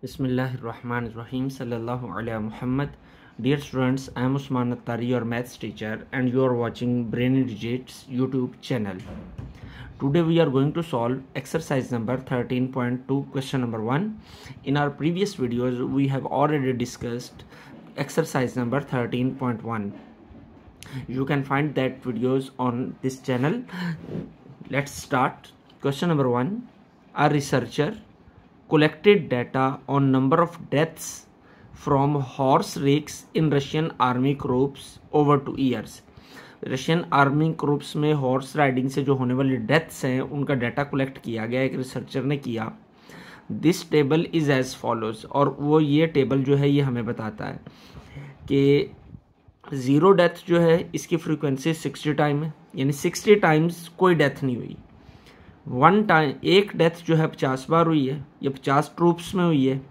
Bismillahirrahmanirrahim. Sallallahu ala Muhammad. Dear students, I am Usman Attari, your maths teacher, and you are watching Brainy Digits YouTube channel. Today we are going to solve exercise number 13.2, question number 1. In our previous videos, we have already discussed exercise number 13.1. You can find that videos on this channel. Let's start. Question number 1. A researcher collected data on number of deaths from horse rakes in Russian army corps over 2 years. Russian army groups में horse riding से जो होने वाली deaths हैं उनका data collect किया गया, एक रिसर्चर ने किया. This table is as follows, और वो ये टेबल जो है ये हमें बताता है कि 0 डेथ जो है इसकी फ्रीक्वेंसी 60 टाइम है, यानी 60 टाइम्स कोई डेथ नहीं हुई. 1 टाइम एक डेथ जो है 50 बार हुई है, ये 50 ट्रूप्स में हुई है.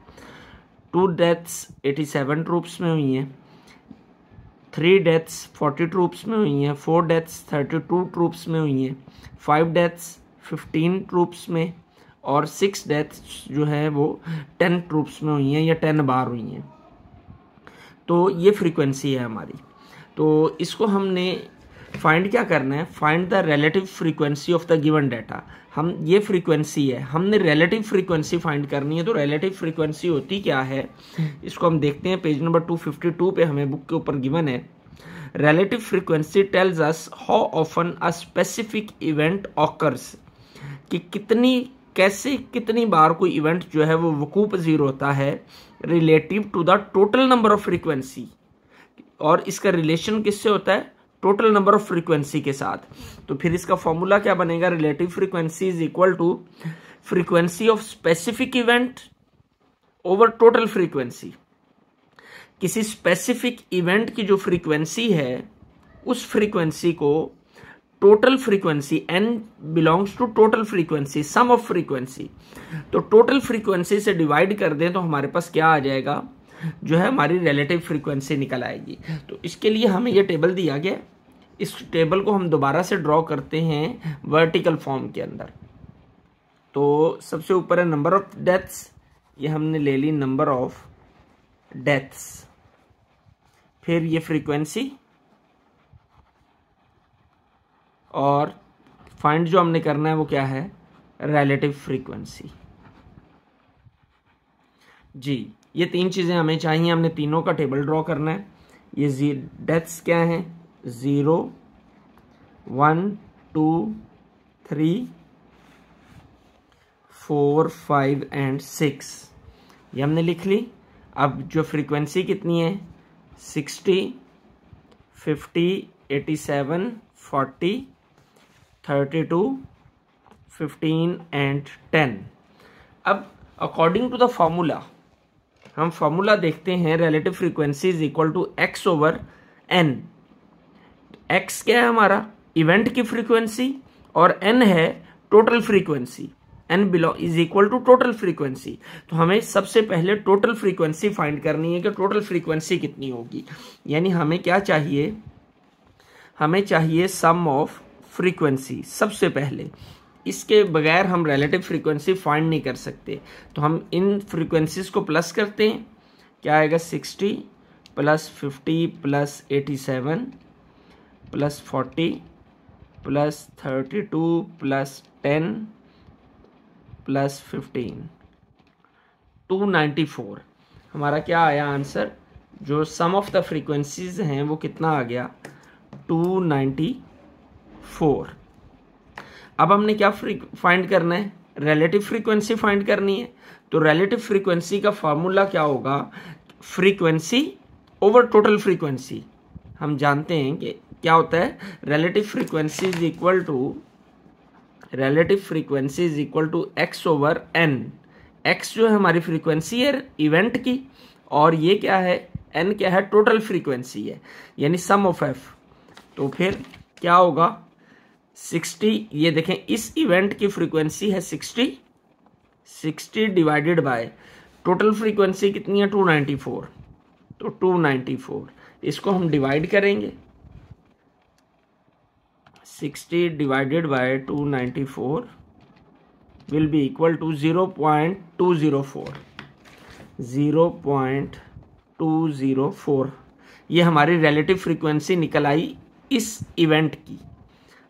2 डेथ्स 87 ट्रूप्स में हुई हैं. 3 डेथ्स 40 ट्रूप्स में हुई हैं. 4 डेथ्स 32 ट्रूप्स में हुई हैं. 5 डेथ्स 15 ट्रूप्स में, और 6 डेथ्स जो है वो 10 ट्रूप्स में हुई हैं या 10 बार हुई हैं. तो ये फ्रीक्वेंसी है हमारी. तो इसको हमने फाइंड क्या करना है, find the relative frequency of the given data. हम ये फ्रीक्वेंसी है, हमने रिलेटिव फ्रीक्वेंसी फाइंड करनी है. तो रिलेटिव फ्रीक्वेंसी होती क्या है, इसको हम देखते हैं. पेज नंबर 252 पे हमें बुक के ऊपर गिवन है. Relative frequency tells us how often a specific event occurs, कि कितनी बार कोई इवेंट जो है वो वकूअ पजीर होता है relative to the total number of frequency. और इसका रिलेशन किससे होता है, टोटल नंबर ऑफ फ्रीक्वेंसी के साथ. तो फिर इसका फॉर्मूला क्या बनेगा, relative frequency is equal to frequency of specific event over total frequency. किसी स्पेसिफिक इवेंट की जो फ्रीक्वेंसी है उस फ्रीक्वेंसी को total frequency, n belongs to total frequency, sum of frequency, तो टोटल फ्रीक्वेंसी से डिवाइड कर दें तो हमारे पास क्या आ जाएगा, जो है हमारी रिलेटिव फ्रीक्वेंसी निकल आएगी. तो इसके लिए हमें ये टेबल दिया गया. इस टेबल को हम दोबारा से ड्रॉ करते हैं वर्टिकल फॉर्म के अंदर. तो सबसे ऊपर है नंबर ऑफ डेथ्स, ये हमने ले ली नंबर ऑफ डेथ्स. फिर ये फ्रीक्वेंसी, और फाइंड जो हमने करना है वो क्या है, रिलेटिव फ्रीक्वेंसी. जी, ये 3 चीजें हमें चाहिए. हमने तीनों का टेबल ड्रॉ करना है. ये डेथ्स क्या हैं, 0, 1, 2, 3, 4, 5 एंड 6, ये हमने लिख ली. अब जो फ्रीक्वेंसी कितनी है, 60, 50, 87, 40, 32, 15 एंड 10. अब अकॉर्डिंग टू द फॉर्मूला हम फॉर्मूला देखते हैं. Relative frequency is equal to x over n. x क्या है हमारा, इवेंट की फ्रीक्वेंसी, और n है total frequency. n is equal to total frequency. तो हमें सबसे पहले टोटल फ्रीक्वेंसी फाइंड करनी है कि टोटल फ्रीक्वेंसी कितनी होगी. यानी हमें क्या चाहिए, हमें चाहिए सम ऑफ फ्रीक्वेंसी सबसे पहले. इसके बगैर हम रिलेटिव फ्रीक्वेंसी फाइंड नहीं कर सकते. तो हम इन फ्रीक्वेंसीज को प्लस करते हैं. क्या आएगा, 60 plus 50 plus 87 plus 40 plus 32 plus 10 plus 15, 294. हमारा क्या आया आंसर, जो सम ऑफ द फ्रीक्वेंसीज हैं वो कितना आ गया, 294. अब हमने क्या फाइंड करना है, रिलेटिव फ्रीक्वेंसी फाइंड करनी है. तो रिलेटिव फ्रीक्वेंसी का फॉर्मूला क्या होगा, फ्रीक्वेंसी ओवर टोटल फ्रीक्वेंसी. हम जानते हैं कि क्या होता है, relative frequency is equal to x over n. x जो है हमारी फ्रीक्वेंसी है इवेंट की, और ये क्या है, n क्या है, टोटल फ्रीक्वेंसी है, यानी सम ऑफ f. तो फिर क्या होगा, 60, ये देखें इस इवेंट की फ्रीक्वेंसी है 60 डिवाइडेड बाय टोटल फ्रीक्वेंसी कितनी है, 294. तो 294 इसको हम डिवाइड करेंगे. 60 divided by 294 will be equal to 0.204. 0.204, ये हमारी रिलेटिव फ्रीक्वेंसी निकल आई इस इवेंट की।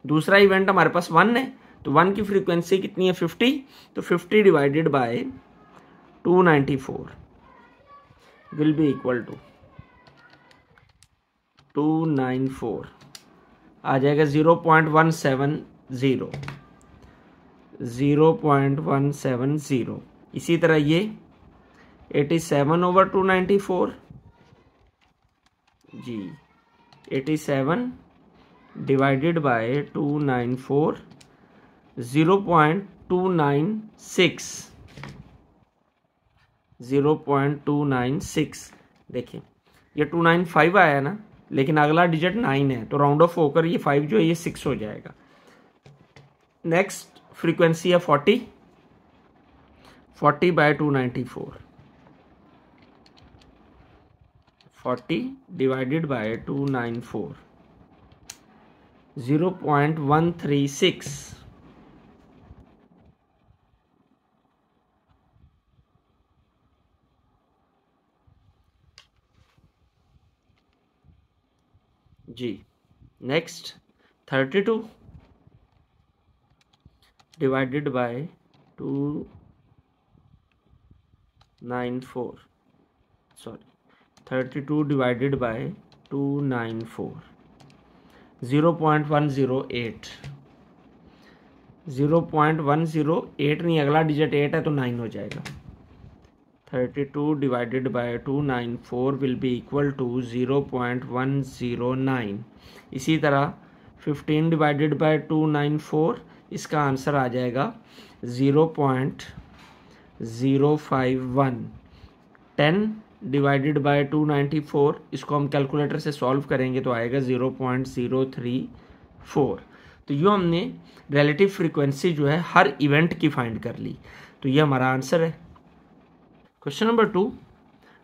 दूसरा इवेंट हमारे पास 1 है, तो 1 की फ्रीक्वेंसी कितनी है 50, तो 50 divided by 294 will be equal to 294 आ जाएगा 0.170, 0.170। इसी तरह ये 87/294 जी, 87 डिवाइडेड बाय 294 0.296, 0.296। देखिए ये 295 आया ना, लेकिन अगला डिजिट 9 है, तो राउंड ऑफ होकर ये 5 जो है ये 6 हो जाएगा। नेक्स्ट फ्रीक्वेंसी है 40, 40/294, 40 डिवाइडेड बाय 294 0.136, जी। Next 32 divided by 294, sorry 32 divided by 294 0.108, 0.108 नहीं, अगला डिजिट 8 है तो 9 हो जाएगा। 32 divided by 294 will be equal to 0.109। इसी तरह 15 डिवाइडेड बाय 294, इसका आंसर आ जाएगा 0.051। 10 डिवाइडेड बाय 294, इसको हम कैलकुलेटर से सॉल्व करेंगे तो आएगा 0.034। तो ये हमने रिलेटिव फ्रीक्वेंसी जो है हर इवेंट की फाइंड कर ली, तो ये हमारा आंसर है। Question number 2,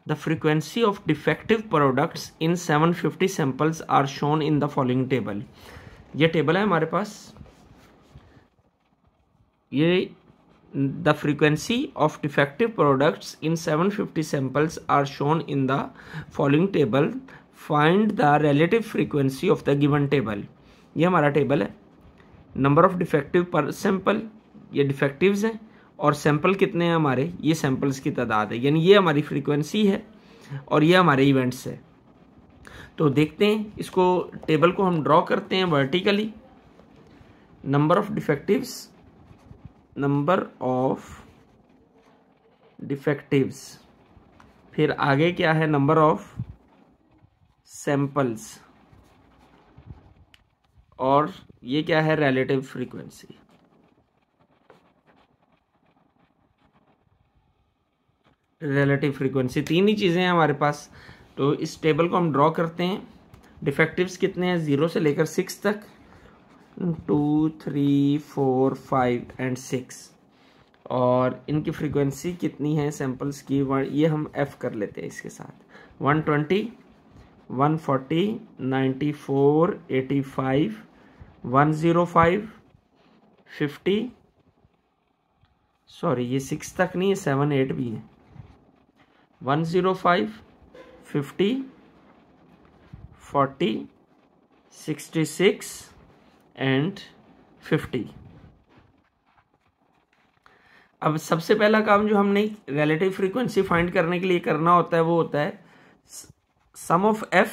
the frequency of defective products in 750 samples are shown in the following table. ये टेबल है हमारे पास, ये the frequency of defective products in 750 samples are shown in the following table, find the relative frequency of the given table. ये हमारा table है। Number of defective per sample, ये defectives हैं, और सैंपल कितने हैं हमारे, ये सैंपल्स की तादाद है, यानी ये हमारी फ्रीक्वेंसी है और ये हमारे इवेंट्स है। तो देखते हैं, इसको टेबल को हम ड्रॉ करते हैं vertically. Number of डिफेक्टिव्स, number of डिफेक्टिव्स, फिर आगे क्या है नंबर ऑफ सैंपल्स, और ये क्या है रिलेटिव फ्रीक्वेंसी। रिलेटिव फ्रीक्वेंसी, तीन ही चीज़ें हैं हमारे पास। तो इस टेबल को हम ड्रॉ करते हैं। डिफेक्टिव्स कितने हैं 0 से लेकर 6 तक, 2, 3, 4, 5 एंड 6, और इनकी फ्रीक्वेंसी कितनी है सैंपल्स की, ये हम F कर लेते हैं इसके साथ। 120, 140, 94, 85, 105, 50, सॉरी ये 6 तक नहीं है, 7, 8 भी है। 105, 50, 40, 66 एंड 50। अब सबसे पहला काम जो हमने रिलेटिव फ्रीक्वेंसी फाइंड करने के लिए करना होता है वो होता है सम ऑफ F।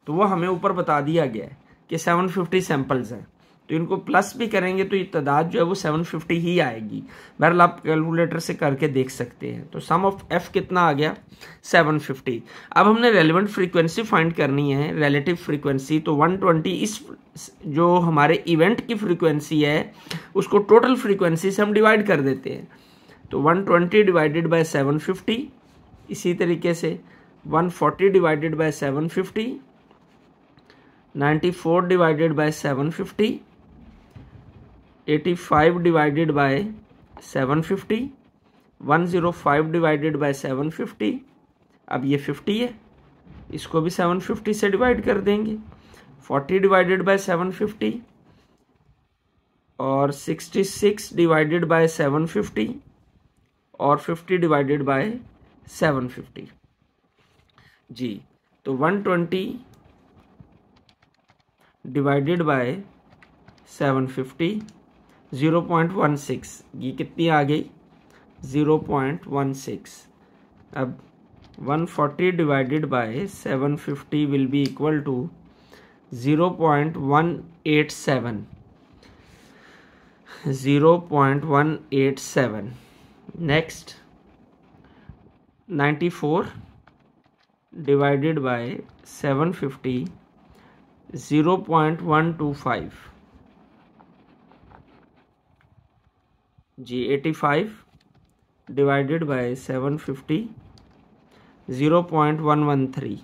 तो वो हमें ऊपर बता दिया गया है कि 750 सैंपल्स हैं, तो इनको प्लस भी करेंगे तो ये तादाद जो है वो 750 ही आएगी। बहरहाल आप कैलकुलेटर से करके देख सकते हैं। तो सम ऑफ F कितना आ गया 750। अब हमने रेलेवेंट फ्रीक्वेंसी फाइंड करनी है, रिलेटिव फ्रीक्वेंसी। तो 120 इस जो हमारे इवेंट की फ्रीक्वेंसी है उसको टोटल फ्रीक्वेंसी से हम डिवाइड कर देते हैं। तो 120 डिवाइडेड बाय 750, इसी तरीके से 140 divided by 750, 94 divided by 750, 85 divided by 750, 105 divided by 750। अब ये 50 है, इसको भी 750 से डिवाइड कर देंगे। 40 डिवाइडेड बाय 750 और 66 डिवाइडेड बाय 750 और 50 डिवाइडेड बाय 750 जी। तो 120 डिवाइडेड बाय 750 0.16, ये कितनी आ गई 0.16। अब 140 divided by 750 will be equal to 0.187, 0.187। Next 94 divided by 750 0.125 जी। 85 डिवाइडेड बाय 750 0.113।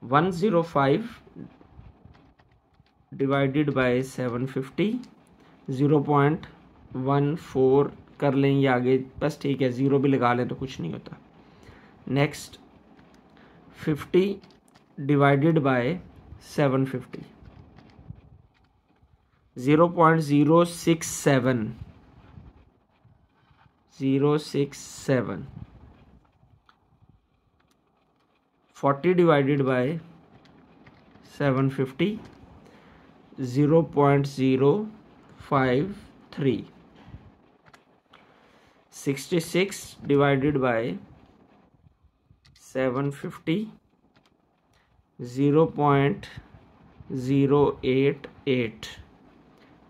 105 डिवाइडेड बाय 750 0.14 कर लें ये आगे, बस ठीक है, ज़ीरो भी लगा लें तो कुछ नहीं होता। Next 50 divided by 750 0.067, 067। 40 divided by 750 0.053। 66 divided by 750 0.088।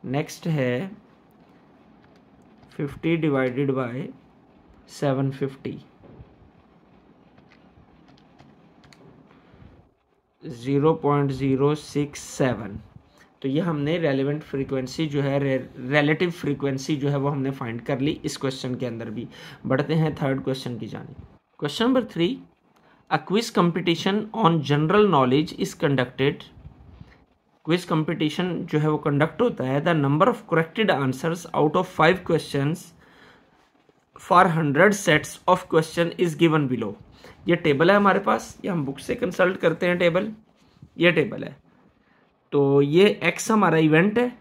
Next है 50 डिवाइडेड बाय 750 0.067। तो ये हमने रेलेवेंट फ्रीक्वेंसी जो है, रिलेटिव फ्रीक्वेंसी जो है वो हमने फाइंड कर ली इस क्वेश्चन के अंदर भी। बढ़ते हैं थर्ड क्वेश्चन की जानिब। Question number 3, a quiz competition on general knowledge is conducted. Quiz competition जो है वो कंडक्ट होता है। The number of corrected answers out of 5 questions for 100 sets of question is given below. ये टेबल है हमारे पास, ये हम बुक से कंसल्ट करते हैं टेबल, ये टेबल है। तो ये एक्स हमारा इवेंट है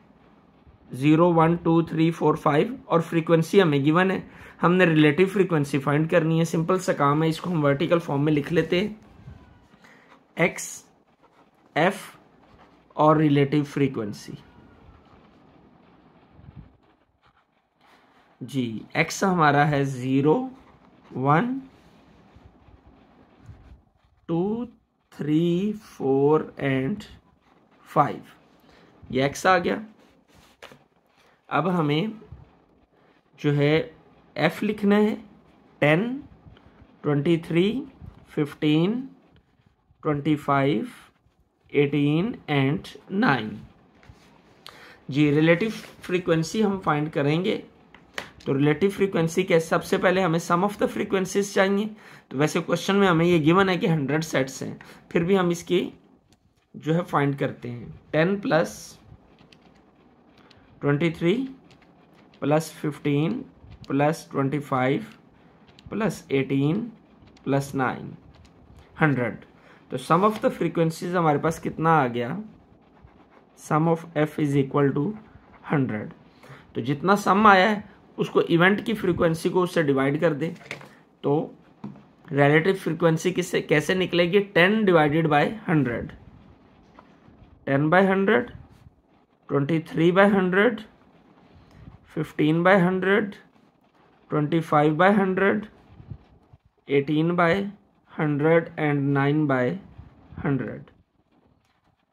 0, 1, 2, 3, 4, 5 और फ्रीक्वेंसी हमें गिवन है। हमने रिलेटिव फ्रीक्वेंसी फाइंड करनी है। सिंपल सा काम है, इसको हम वर्टिकल फॉर्म में लिख लेते हैं, एक्स एफ और रिलेटिव फ्रीक्वेंसी जी। एक्स हमारा है 0, 1, 2, 3, 4 एंड 5, ये एक्स आ गया। अब हमें जो है एफ लिखना है 10, 23, 15, 25, 18 एंड 9 जी। रिलेटिव फ्रीक्वेंसी हम फाइंड करेंगे। तो रिलेटिव फ्रीक्वेंसी के सबसे पहले हमें सम ऑफ द फ्रीक्वेंसीज चाहिए। तो वैसे क्वेश्चन में हमें ये गिवन है कि 100 सेट्स हैं, फिर भी हम इसकी जो है फाइंड करते हैं। 10 plus 23 plus 15 plus 25 plus 18 plus 9, 100। तो सम ऑफ द फ्रीक्वेंसीज हमारे पास कितना आ गया, sum of F is equal to 100। तो जितना सम आया है उसको इवेंट की फ्रीक्वेंसी को उससे डिवाइड कर दे। तो रिलेटिव फ्रीक्वेंसी किससे कैसे निकलेगी, 10 divided by 100, 10 by 100, 23 by 100, 15 by 100, 25 by 100, 18 by 100 and 9 by 100।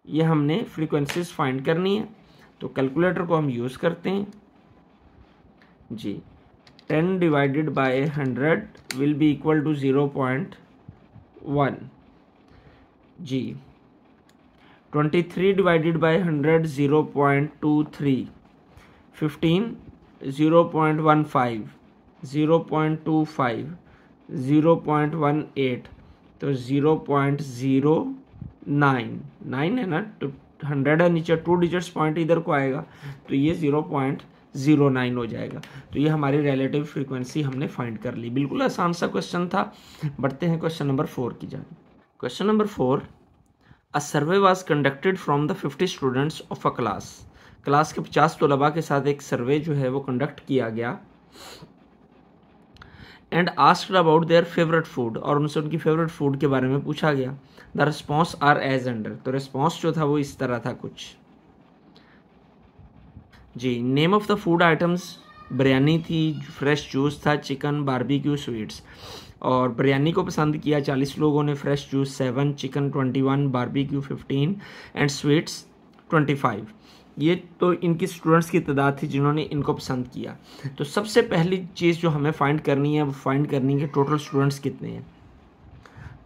ये हमने फ्रीक्वेंसीज फाइंड करनी है। तो कैलकुलेटर को हम यूज़ करते हैं जी। 10 divided by 100 will be equal to 0.1 जी। 23 डिवाइडेड बाय 100 0.23, 15 0.15, 0.25, 0.18, तो 0.09 है ना। तो 100 है नीचे, 2 डिजिट्स पॉइंट इधर को आएगा, तो ये 0.09 हो जाएगा। तो ये हमारी रिलेटिव फ्रीक्वेंसी हमने फाइंड कर ली। बिल्कुल आसान सा क्वेश्चन था। बढ़ते हैं क्वेश्चन नंबर 4 की जानिब। Question number 4, a survey was conducted from the 50 students of a class के 50 तलबा के साथ एक सर्वे जो है वो कंडक्ट किया गया। And asked about their favourite food, और उनसे उनकी फेवरेट फूड के बारे में पूछा गया। The response are as under, तो रिस्पॉन्स जो था वो इस तरह था कुछ जी। Name of the food items, biryani थी, फ्रेश जूस था, चिकन, बारबेक्यू, स्वीट्स। और बिरयानी को पसंद किया 40 लोगों ने, fresh juice 7, chicken 21, barbecue 15 and sweets 25। ये तो इनकी स्टूडेंट्स की तादाद थी जिन्होंने इनको पसंद किया। तो सबसे पहली चीज़ जो हमें फाइंड करनी है वो फाइंड करनी है कि टोटल स्टूडेंट्स कितने हैं।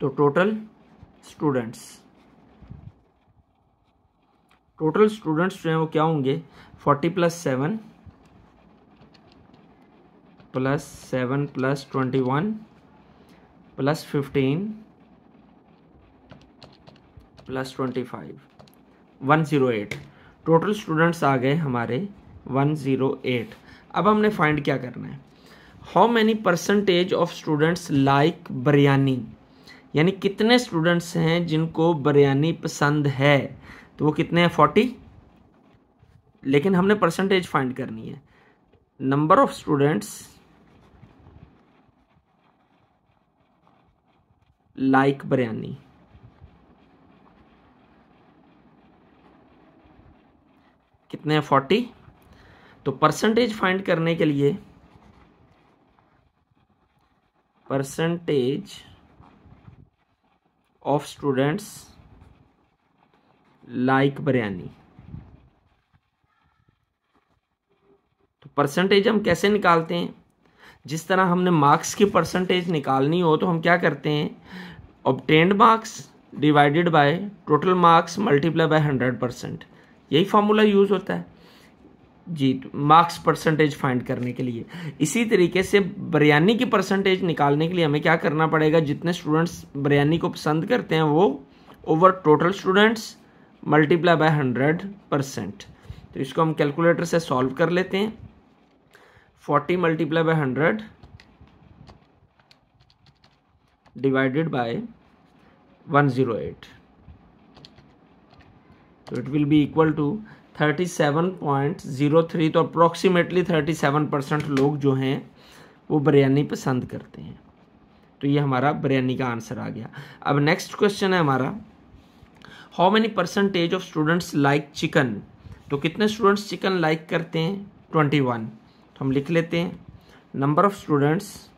तो टोटल स्टूडेंट्स जो हैं वो क्या होंगे, 40 + 7 + 7 + 21 + 15 + 25, 108। टोटल स्टूडेंट्स आ गए हमारे 108। अब हमने फाइंड क्या करना है, how many % of students like biryani, यानी कितने स्टूडेंट्स हैं जिनको बिरयानी पसंद है। तो वो कितने हैं, 40। लेकिन हमने परसेंटेज फाइंड करनी है। Number of students like biryani, कितने हैं, 40। तो परसेंटेज फाइंड करने के लिए percentage of students like biryani, तो परसेंटेज हम कैसे निकालते हैं, जिस तरह हमने मार्क्स की परसेंटेज निकालनी हो तो हम क्या करते हैं, obtained marks divided by total marks multiply by 100%, यही फॉर्मूला यूज होता है जी मार्क्स परसेंटेज फाइंड करने के लिए। इसी तरीके से बिरयानी की परसेंटेज निकालने के लिए हमें क्या करना पड़ेगा, जितने स्टूडेंट्स बिरयानी को पसंद करते हैं वो over total students multiply by 100%। तो इसको हम कैलकुलेटर से सॉल्व कर लेते हैं। 40 × 100 डिवाइडेड बाय 108, तो it will be equal to 37.03। तो अप्रोक्सीमेटली 37% लोग जो हैं वो बिरयानी पसंद करते हैं। तो ये हमारा बिरयानी का आंसर आ गया। अब नेक्स्ट क्वेश्चन है हमारा, how many % of students like chicken, तो कितने स्टूडेंट्स चिकन लाइक करते हैं, 21। तो हम लिख लेते हैं, number of students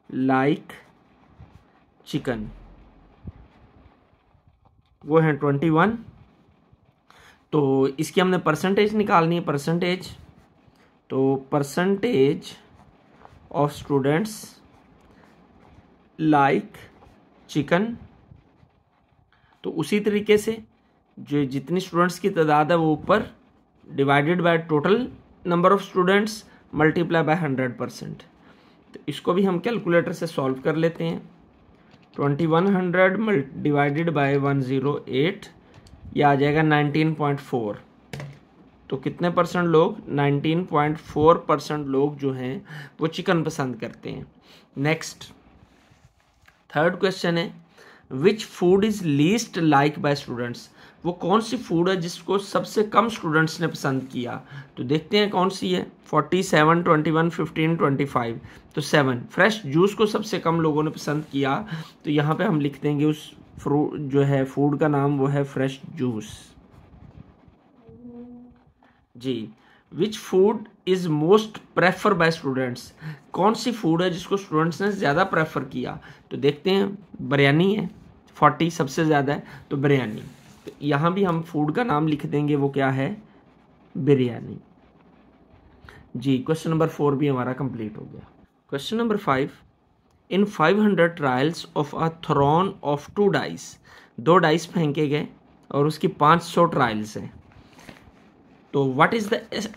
like chicken वो है 21। तो इसकी हमने परसेंटेज निकालनी है, परसेंटेज, तो percentage of students like chicken, तो उसी तरीके से जो जितनी स्टूडेंट्स की तादाद है वो ऊपर divided by total number of students multiply by 100%। तो इसको भी हम कैलकुलेटर से सॉल्व कर लेते हैं। 2100 डिवाइडेड बाय 108, ये आ जाएगा 19.4। तो कितने % लोग, 19.4% लोग जो हैं वो चिकन पसंद करते हैं। नेक्स्ट थर्ड क्वेश्चन है, which food is least like by students, वो कौन सी फूड है जिसको सबसे कम स्टूडेंट्स ने पसंद किया। तो देखते हैं कौन सी है, 47, 21, 15, 25। तो 7, फ्रेश जूस को सबसे कम लोगों ने पसंद किया। तो यहाँ पे हम लिख देंगे उस फ्रूट जो है फूड का नाम वो है फ्रेश जूस जी। Which food is most prefer by students, कौन सी फूड है जिसको स्टूडेंट्स ने ज़्यादा प्रेफर किया। तो देखते हैं, बिरयानी है, 40 सबसे ज़्यादा है, तो बिरयानी। तो यहाँ भी हम फूड का नाम लिख देंगे, वो क्या है, बिरयानी जी। क्वेश्चन नंबर 4 भी हमारा कंप्लीट हो गया। Question number 5, in 500 trials of a thrown of 2 dice, 2 dice फेंके गए और उसकी 500 ट्रायल्स हैं। तो what is the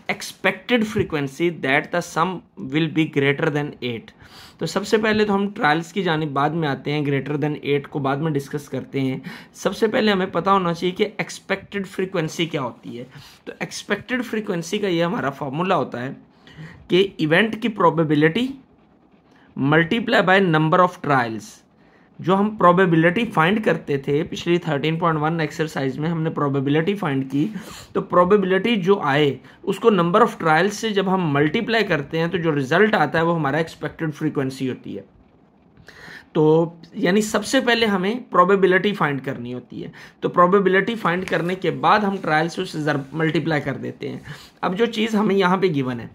expected frequency that the sum will be greater than 8। तो सबसे पहले तो हम ट्रायल्स की जानिब बाद में आते हैं, ग्रेटर देन 8 को बाद में डिस्कस करते हैं। सबसे पहले हमें पता होना चाहिए कि एक्सपेक्टेड फ्रीक्वेंसी क्या होती है। तो एक्सपेक्टेड फ्रीक्वेंसी का ये हमारा फॉर्मूला होता है कि इवेंट की probability multiply by number of trials जो हम प्रोबेबिलिटी फाइंड करते थे पिछली 13.1 एक्सरसाइज में हमने प्रोबेबिलिटी फाइंड की, तो प्रोबेबिलिटी जो आए उसको नंबर ऑफ ट्रायल्स से जब हम मल्टीप्लाई करते हैं तो जो रिजल्ट आता है वो हमारा एक्सपेक्टेड फ्रीक्वेंसी होती है। तो यानी सबसे पहले हमें प्रोबेबिलिटी फाइंड करनी होती है, तो प्रोबेबिलिटी फाइंड करने के बाद हम ट्रायल से उसे मल्टीप्लाई कर देते हैं। अब जो चीज़ हमें यहाँ पे गिवन है,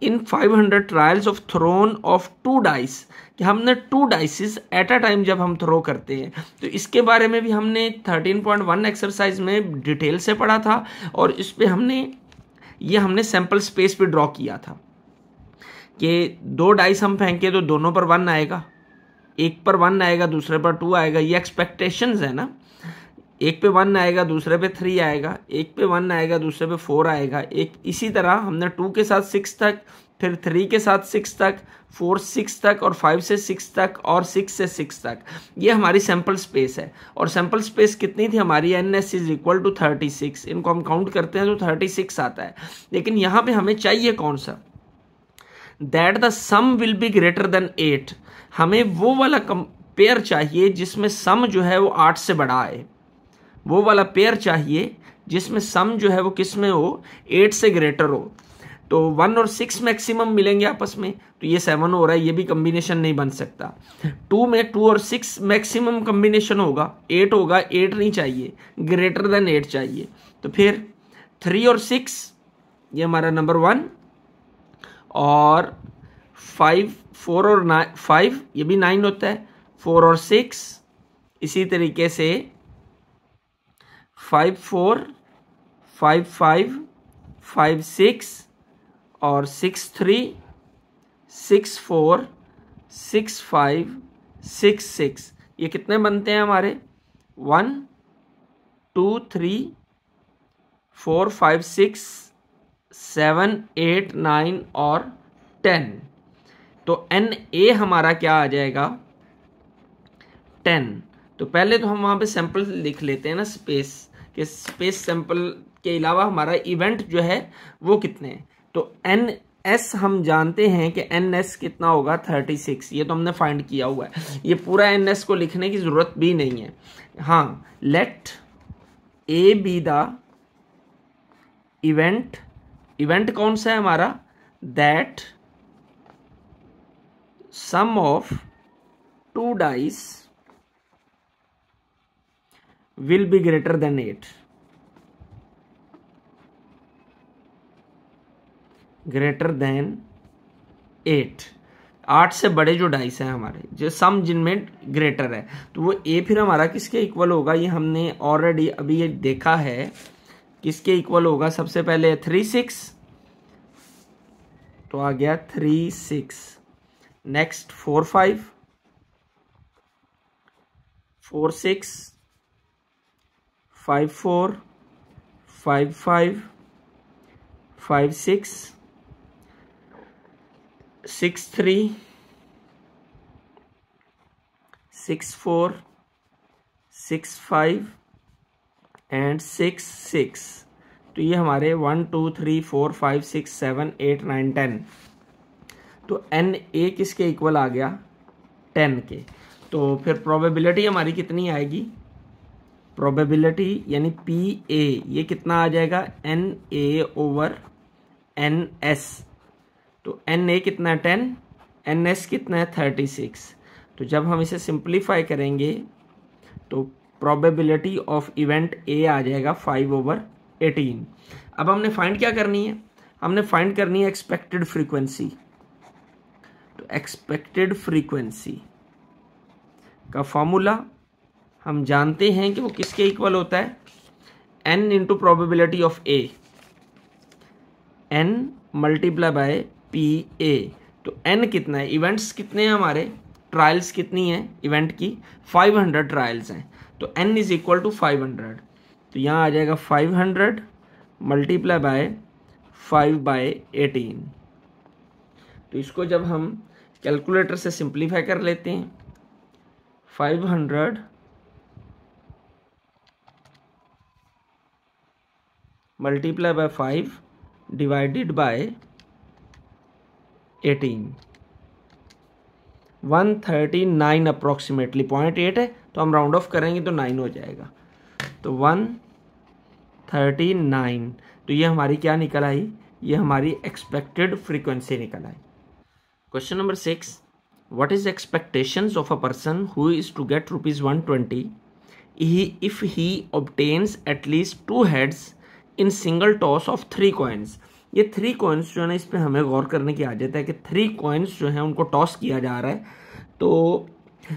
in 500 trials of thrown of 2 dice, कि हमने 2 डाइसिस एट अ टाइम जब हम थ्रो करते हैं, तो इसके बारे में भी हमने 13.1 एक्सरसाइज में डिटेल से पढ़ा था, और इस पर हमने सैंपल स्पेस पे ड्रॉ किया था कि 2 डाइस हम फेंके तो दोनों पर 1 आएगा, एक पर 1 आएगा, दूसरे पर 2 आएगा, ये एक्सपेक्टेशंस है ना। एक पे 1 आएगा, दूसरे पे 3 आएगा, एक पे 1 आएगा, दूसरे पे 4 आएगा, एक इसी तरह हमने 2 के साथ 6 तक, फिर 3 के साथ 6 तक, 4 6 तक, और 5 से 6 तक, और 6 से 6 तक। ये हमारी सैंपल स्पेस है, और सैंपल स्पेस कितनी थी हमारी, NS इज इक्वल टू 36। इनको हम काउंट करते हैं तो 36 आता है। लेकिन यहाँ पे हमें चाहिए कौन सा, that the sum will be greater than 8। हमें वो वाला पेयर चाहिए जिसमें सम जो है वो 8 से बड़ा है, वो वाला पेयर चाहिए जिसमें सम जो है वो किस में हो, 8 से ग्रेटर हो। तो 1 और 6 मैक्सिमम मिलेंगे आपस में, तो ये 7 हो रहा है, ये भी कम्बिनेशन नहीं बन सकता। 2 में 2 और 6 मैक्सिमम कम्बिनेशन होगा, 8 होगा, 8 नहीं चाहिए, ग्रेटर देन 8 चाहिए। तो फिर 3 और 6 ये हमारा नंबर 1, और 5 4 और 5 ये भी 9 होता है, 4 और 6 इसी तरीके से 5 4 5 5 5 6 और 6 3 6 4 6 5 6 6। ये कितने बनते हैं हमारे, 1 2 3 4 5 6 7 8 9 और 10। तो NA हमारा क्या आ जाएगा, 10। तो पहले तो हम वहाँ पे सैंपल लिख लेते हैं ना, स्पेस के, स्पेस सैंपल के अलावा हमारा इवेंट जो है वो कितने हैं। तो NS हम जानते हैं कि NS कितना होगा, 36। ये तो हमने फाइंड किया हुआ है, ये पूरा NS को लिखने की ज़रूरत भी नहीं है। हाँ, let A be the event, event कौन सा है हमारा, that sum of 2 dice will be greater than 8, greater than 8। 8 से बड़े जो डाइस हैं हमारे, जो सम जिनमें ग्रेटर है, तो वो A फिर हमारा किसके इक्वल होगा, ये हमने ऑलरेडी अभी ये देखा है, किसके इक्वल होगा। सबसे पहले 3 6, तो आ गया 3 6। Next 4 5 4 6 5 4 5 5 5 6 6 3 6 4 6 5 and 6 6। तो ये हमारे 1 2 3 4 5 6 7 8 9 10। तो NA किसके इक्वल आ गया, 10 के। तो फिर प्रोबेबिलिटी हमारी कितनी आएगी, प्रोबेबिलिटी यानी PA ये कितना आ जाएगा, NA ओवर NS। तो NA कितना है 10, NS कितना है 36। तो जब हम इसे सिंप्लीफाई करेंगे तो प्रोबेबिलिटी ऑफ इवेंट A आ जाएगा 5 ओवर 18। अब हमने फाइंड क्या करनी है, हमने फाइंड करनी है एक्सपेक्टेड फ्रीक्वेंसी। तो एक्सपेक्टेड फ्रीक्वेंसी का फॉर्मूला हम जानते हैं कि वो किसके इक्वल होता है, N into probability of A, N multiply by PA। तो N कितना है, इवेंट्स कितने हैं हमारे, ट्रायल्स कितनी हैं इवेंट की, 500 ट्रायल्स हैं। तो N इज इक्वल टू 500। तो यहाँ आ जाएगा 500 मल्टीप्लाई बाय 5/18। तो इसको जब हम कैलकुलेटर से सिंप्लीफाई कर लेते हैं, 500 multiply by 5 divided by 18। 139 approximately, 0.8 है तो हम राउंड ऑफ करेंगे तो 9 हो जाएगा, तो 139। तो ये हमारी क्या निकल आई, ये हमारी एक्सपेक्टेड फ्रीक्वेंसी निकल आई। Question number 6, what is expectations of a person who is to get ₹120 if he obtains at least 2 heads in single toss of 3 coins। ये 3 coins जो है ना, इस पर हमें गौर करने की आदत है कि 3 coins जो है उनको टॉस किया जा रहा है। तो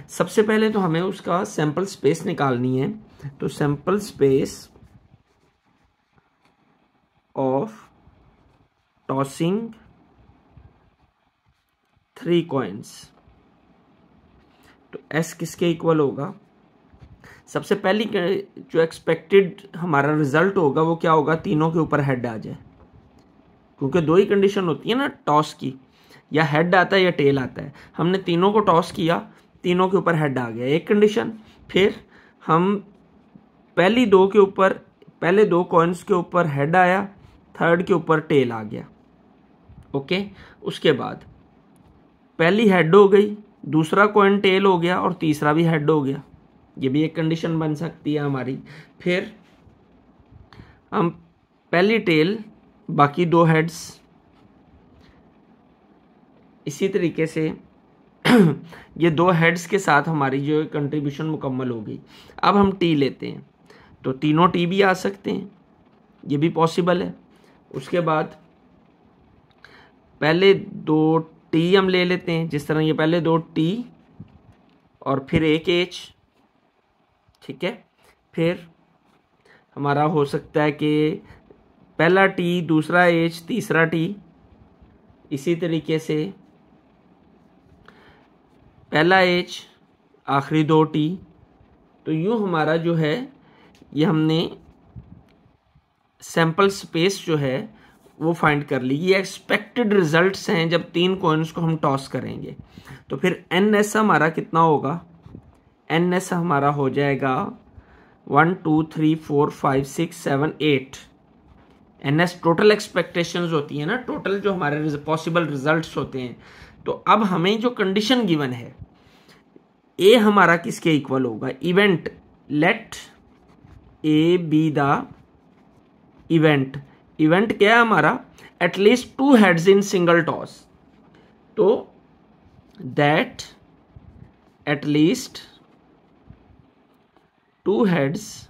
सबसे पहले तो हमें उसका सैंपल स्पेस निकालनी है। तो sample space of tossing 3 coins, तो S किसके इक्वल होगा? सबसे पहली जो एक्सपेक्टेड हमारा रिजल्ट होगा वो क्या होगा, तीनों के ऊपर हेड आ जाए, क्योंकि 2 ही कंडीशन होती है ना टॉस की, या हेड आता है या टेल आता है। हमने तीनों को टॉस किया, तीनों के ऊपर हेड आ गया, एक कंडीशन। फिर हम पहले 2 कॉइन्स के ऊपर हेड आया, थर्ड के ऊपर टेल आ गया, ओके। उसके बाद पहली हेड हो गई, दूसरा कॉइन टेल हो गया और तीसरा भी हेड हो गया, ये भी एक कंडीशन बन सकती है हमारी। फिर हम पहली टेल, बाकी 2 हेड्स, इसी तरीके से ये 2 हेड्स के साथ हमारी जो कंट्रीब्यूशन मुकम्मल हो गई। अब हम टी लेते हैं, तो तीनों टी भी आ सकते हैं, ये भी पॉसिबल है। उसके बाद पहले 2 टी हम ले लेते हैं, जिस तरह ये पहले 2 टी और फिर एक एच, ठीक है। फिर हमारा हो सकता है कि पहला टी, दूसरा एच, तीसरा टी, इसी तरीके से पहला एच, आखिरी 2 टी। तो यूँ हमारा जो है ये हमने सैंपल स्पेस जो है वो फाइंड कर ली। ये एक्सपेक्टेड रिजल्ट्स हैं जब 3 कॉइन्स को हम टॉस करेंगे। तो फिर NS हमारा कितना होगा? NS हमारा हो जाएगा 1 2 3 4 5 6 7 8। NS टोटल एक्सपेक्टेशंस होती है ना, टोटल जो हमारे पॉसिबल रिजल्ट्स होते हैं। तो अब हमें जो कंडीशन गिवन है, ए हमारा किसके इक्वल होगा? Event, let A be the event. Event क्या है हमारा? At least 2 heads in single toss. तो that at least 2 heads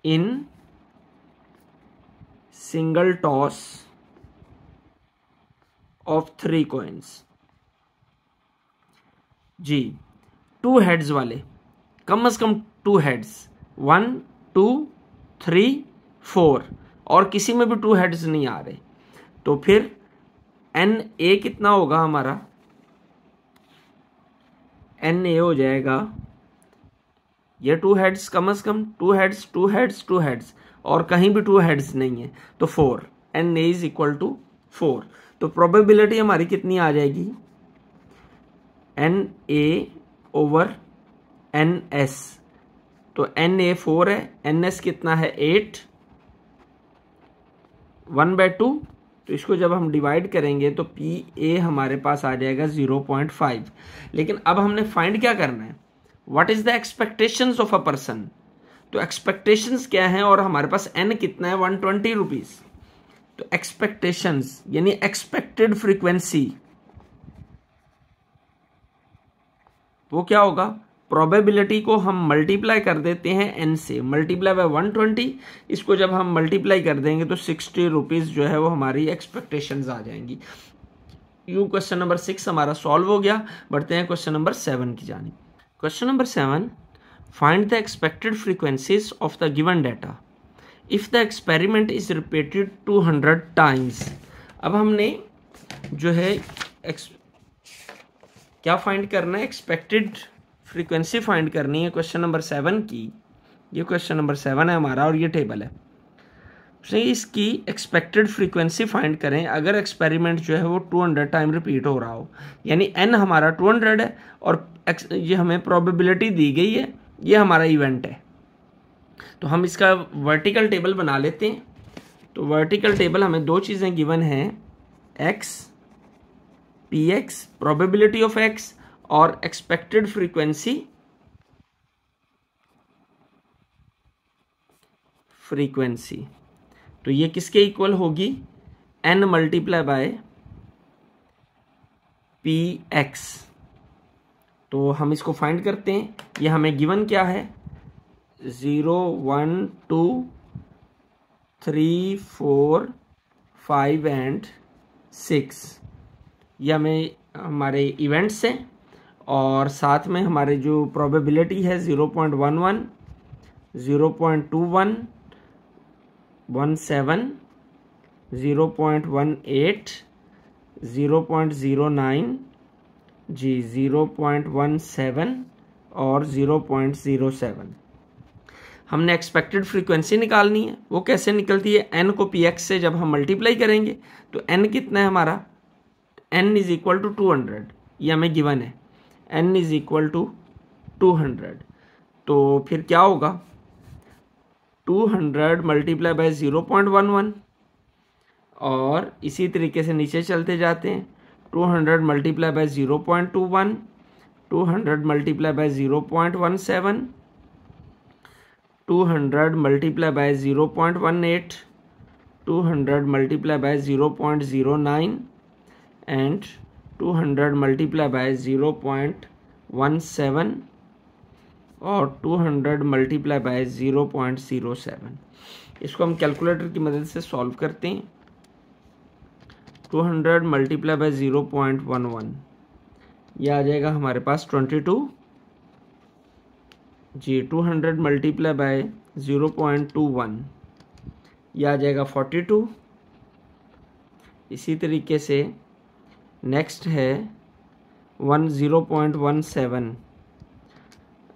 in single toss of 3 coins। जी, 2 heads वाले कम से कम 2 heads, 1 2 3 4, और किसी में भी 2 heads नहीं आ रहे। तो फिर NA कितना होगा हमारा? NA हो जाएगा ये 2 heads, कम से कम 2 heads 2 heads 2 heads, और कहीं भी 2 heads नहीं है, तो 4। NA is equal to 4। तो प्रोबेबिलिटी हमारी कितनी आ जाएगी? NA over NS। तो NA 4 है, NS कितना है? 8, 1/2। तो इसको जब हम डिवाइड करेंगे तो PA हमारे पास आ जाएगा 0.5। लेकिन अब हमने फाइंड क्या करना है? What is the expectations of a person? तो एक्सपेक्टेशंस क्या है, और हमारे पास N कितना है? 120 रुपीज। तो एक्सपेक्टेशंस यानी एक्सपेक्टेड फ्रीक्वेंसी वो क्या होगा? प्रोबेबिलिटी को हम मल्टीप्लाई कर देते हैं N से, मल्टीप्लाई बाय 120। इसको जब हम मल्टीप्लाई कर देंगे तो 60 रुपीज जो है वो हमारी एक्सपेक्टेशंस आ जाएंगी। यू क्वेश्चन नंबर 6 हमारा सॉल्व हो गया। बढ़ते हैं क्वेश्चन नंबर 7 की जानिब। Question number 7, find the expected frequencies of the given data if the experiment is repeated 200 times। अब हमने जो है क्या फाइंड करना है? एक्सपेक्टेड फ्रीक्वेंसी फाइंड करनी है क्वेश्चन नंबर 7 की। ये क्वेश्चन नंबर 7 है हमारा और ये टेबल है। तो इसकी एक्सपेक्टेड फ्रीक्वेंसी फाइंड करें अगर एक्सपेरिमेंट जो है वो 200 टाइम रिपीट हो रहा हो, यानी N हमारा 200 है और ये हमें प्रोबेबिलिटी दी गई है, ये हमारा इवेंट है। तो हम इसका वर्टिकल टेबल बना लेते हैं। तो वर्टिकल टेबल हमें 2 चीज़ें गिवन हैं, X P x probability of x और एक्सपेक्टेड फ्रीक्वेंसी तो ये किसके इक्वल होगी, n multiply by P x. तो हम इसको फाइंड करते हैं। ये हमें गिवन क्या है, 0 1 2 3 4 5 एंड 6। ये हमें हमारे इवेंट्स हैं और साथ में हमारे जो प्रोबेबिलिटी है 0.11 0.21 17 0.18 0.09 जी 0.17 और 0.07। हमने एक्सपेक्टेड फ्रीक्वेंसी निकालनी है। वो कैसे निकलती है, n को px से जब हम मल्टीप्लाई करेंगे तो n कितना है हमारा, n इज इक्वल टू 200। ये हमें गिवन है, n इज इक्वल टू 200। तो फिर क्या होगा, 200 मल्टीप्लाई बाय 0.11 और इसी तरीके से नीचे चलते जाते हैं। 200 multiply by 0.21, 200 multiply by 0.17, 200 multiply by 0.18, 200 multiply by 0.09 and 200 multiply by 0.17 और 200 मल्टीप्लाई बाय 0.07। इसको हम कैलकुलेटर की मदद से सॉल्व करते हैं। 200 मल्टीप्लाई बाय 0.11, यह आ जाएगा हमारे पास 22 जी। 200 मल्टीप्लाई बाय 0.21, यह आ जाएगा 42। इसी तरीके से नेक्स्ट है 0.17,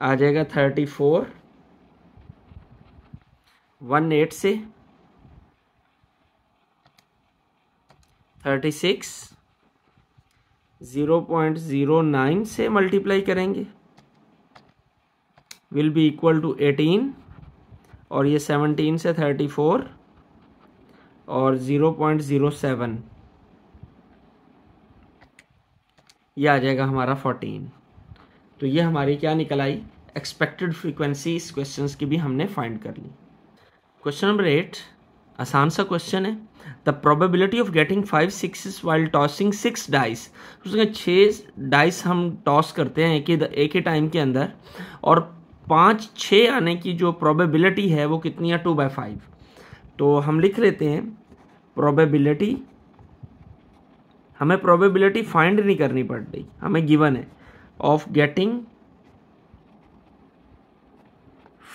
आ जाएगा 34। 18 से 36, 0.09 से मल्टीप्लाई करेंगे विल बी इक्वल टू 18 और ये 17 से 34 और 0.07, ये आ जाएगा हमारा 14। तो ये हमारी क्या निकल आई, एक्सपेक्टेड फ्रीक्वेंसी। इस क्वेश्चंस की भी हमने फाइंड कर ली। क्वेश्चन नंबर 8 आसान सा क्वेश्चन है। The probability of getting 5 6s while tossing 6 dice. उसमें 6 डाइस हम टॉस करते हैं एक ही टाइम के अंदर, और 5 6 आने की जो प्रोबेबिलिटी है वो कितनी है, 2/5। तो हम लिख लेते हैं प्रोबेबिलिटी, हमें प्रोबेबिलिटी फाइंड नहीं करनी पड़ रही, हमें गिवन है ऑफ गेटिंग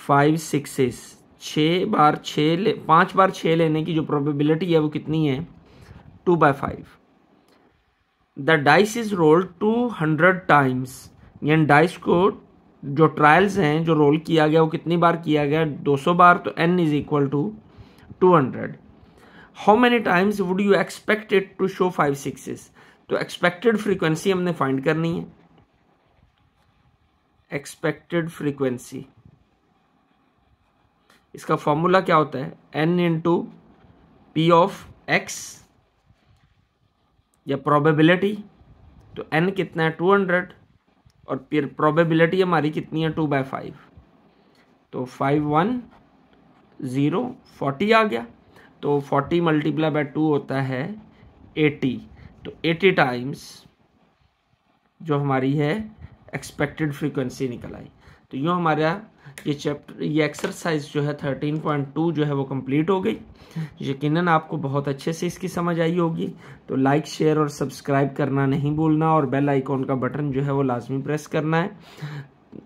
5 6s। 5 बार 6 लेने की जो प्रोबेबिलिटी है वो कितनी है, 2/5। The dice is rolled 200 times, यानी डाइस को जो ट्रायल्स हैं जो रोल किया गया वो कितनी बार किया गया, 200 बार। तो n is equal to 200। How many times would you expect it to show 5 6s। तो एक्सपेक्टेड फ्रीक्वेंसी हमने फाइंड करनी है। एक्सपेक्टेड फ्रीक्वेंसी, इसका फॉर्मूला क्या होता है, n into P of x या प्रोबेबिलिटी। तो n कितना है, 200 और फिर प्रोबेबिलिटी हमारी कितनी है, 2/5। तो 5 1 0 40 आ गया। तो 40 मल्टीप्लाई बाय 2 होता है 80। तो 80 टाइम्स जो हमारी है एक्सपेक्टेड फ्रीक्वेंसी निकल आई। तो यूँ हमारा ये एक्सरसाइज जो है 13.2 जो है वो कंप्लीट हो गई। यकीनन आपको बहुत अच्छे से इसकी समझ आई होगी। तो लाइक शेयर और सब्सक्राइब करना नहीं भूलना और बेल आइकॉन का बटन जो है वो लाजमी प्रेस करना है,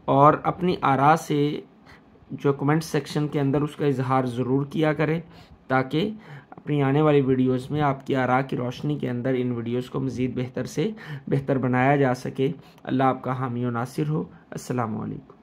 और अपनी आरा से जो कमेंट सेक्शन के अंदर उसका इजहार ज़रूर किया करें, ताकि अपनी आने वाली वीडियोस में आपकी आरा की रोशनी के अंदर इन वीडियोस को मज़ीद बेहतर से बेहतर बनाया जा सके। अल्लाह आपका हामी और नासिर हो। अस्सलामु अलैकुम।